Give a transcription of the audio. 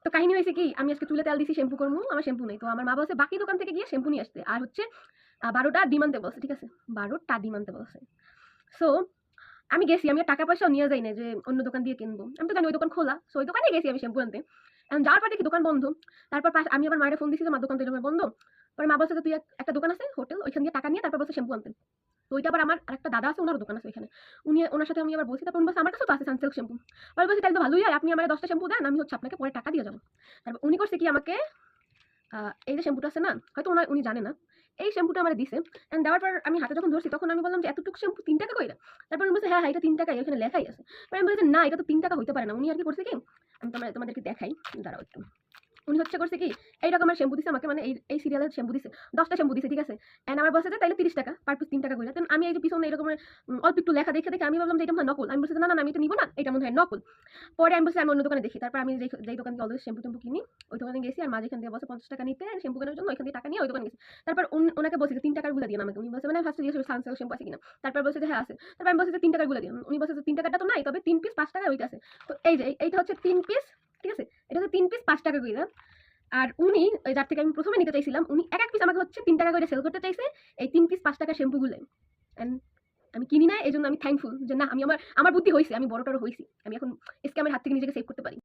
তো কাহিনী হয়েছে কি, আমি আজকে চুলে তেল দিছি শ্যাম্পু করবো, আমার শ্যাম্পু নেই। তো আমার মা বলছে বাকি দোকান থেকে গিয়ে শ্যাম্পু নিয়ে আসতে, আর হচ্ছে 12টা ডিম আনতে বলছে। ঠিক আছে, 12টা ডিম আনতে বলছে। সো আমি গেছি, আমি আর টাকা পয়সাও নিয়ে যাই না যে অন্য দোকান দিয়ে কিনবো। আমি তো জানি ওই দোকান খোলা, সো ওই দোকানে গেছি আমি শ্যাম্পু আনতে। এখন যাওয়ার পর দেখি দোকান বন্ধ। তারপর আমি আবার মায়ের ফোন দিছি যে মা দোকান তো এরকম বন্ধ। পরে মা বলছে যে তুই একটা দোকান আছে হোটেল, ওইখান দিয়ে টাকা নিয়ে তারপর বলছে শ্যাম্পু আনতে। তো ওইটা আবার আমার আরেকটা দাদা আছে, ওনারও দোকান আছে ওইখানে। ওনার সাথে আমি আবার বলছি, তারপর উনি বলছে আমার কাছেও তো আছে সানসিল্ক শ্যাম্পু। পরে বলছি তাহলে তো ভালোই হয়, আপনি আমার 10টা শ্যাম্পু দেন, আমি হচ্ছে আপনাকে পরে টাকা দিয়ে যাবো। তারপর উনি করছে কি আমাকে এই যে শ্যাম্পুটা আছে না, হয়তো উনি জানে না, এই শ্যাম্পুটা আমার দিছে। এন্ড দেওয়ার পর আমি হাতে যখন ধরছি তখন আমি বললাম যে এতটুকু শ্যাম্পু 3 টাকা কইরা। তারপর উনি বলছে হ্যাঁ হ্যাঁ এটা 3 টাকাই, এখানে লেখাই আছে। পরে আমি বলছি না এটা তো 3 টাকা হইতে পারে না। উনি আর কি করছে কি, আমি তোমাদেরকে দেখাই, দাঁড়াও একটু। উনি হচ্ছে করছে কি, এই রকমের শ্যাম্পু দিছে আমাকে, মানে এই সিরিয়ালের শ্যাম্পু দিছে, 10টা শ্যাম্পু দিছে। ঠিক আছে, এন্ড আমার বলছে যে তাইলে 30 টাকা পার পিস 3 টাকা করে। আমি এই যে পিছনে এরকমের অল্প একটু লেখা দেখে দেখে আমি ভাবলাম যে এটা মনে হয় নকল। আমি বলছি না না না, আমি এটা নিব না, এটা মনে হয় নকল। পরে আমি বলছি আমি অন্য দোকানে দেখি। তারপর আমি যেই দোকান থেকে অলওয়েজ শ্যাম্পু ট্যাম্পু কিনি, ওই দোকানে গেছি। আর মা যেখান থেকে বলছে 50 টাকা নিতে শ্যাম্পু কেনার জন্য, ওইখান থেকে টাকা নিয়ে ওই দোকানে গেছি। তারপর ওনাকে বলছি যে 3 টাকার গুলা দিন আমাকে। উনি বলছে মানে ফার্স্টে জিজ্ঞেস সানসিল্ক শ্যাম্পু আছে কিনা। তারপর বলছে যে হ্যাঁ আছে। তারপর আমি বলছি যে 3 টাকার গুলা দিন। উনি বলছে যে 3 টাকাটা তো নাই, তবে 3 পিস 5 টাকা ওইটা আছে। তো এই যে এইটা হচ্ছে 3 পিস। ঠিক আছে, এটা হচ্ছে 3 পিস 5 টাকা করে। আর উনি যার থেকে আমি প্রথমে নিতে চাইছিলাম, উনি এক এক পিস আমাকে হচ্ছে 3 টাকা করে সেল করতে চাইছে এই 3 পিস 5 টাকা শ্যাম্পু গুলো। এন্ড আমি কিনি না, এই জন্য আমি থ্যাঙ্কফুল যে না, আমি আমার আমার বুদ্ধি হয়েছে, আমি বড় টড় হয়েছি, আমি এখন স্ক্যামের হাত থেকে নিজেকে সেভ করতে পারি।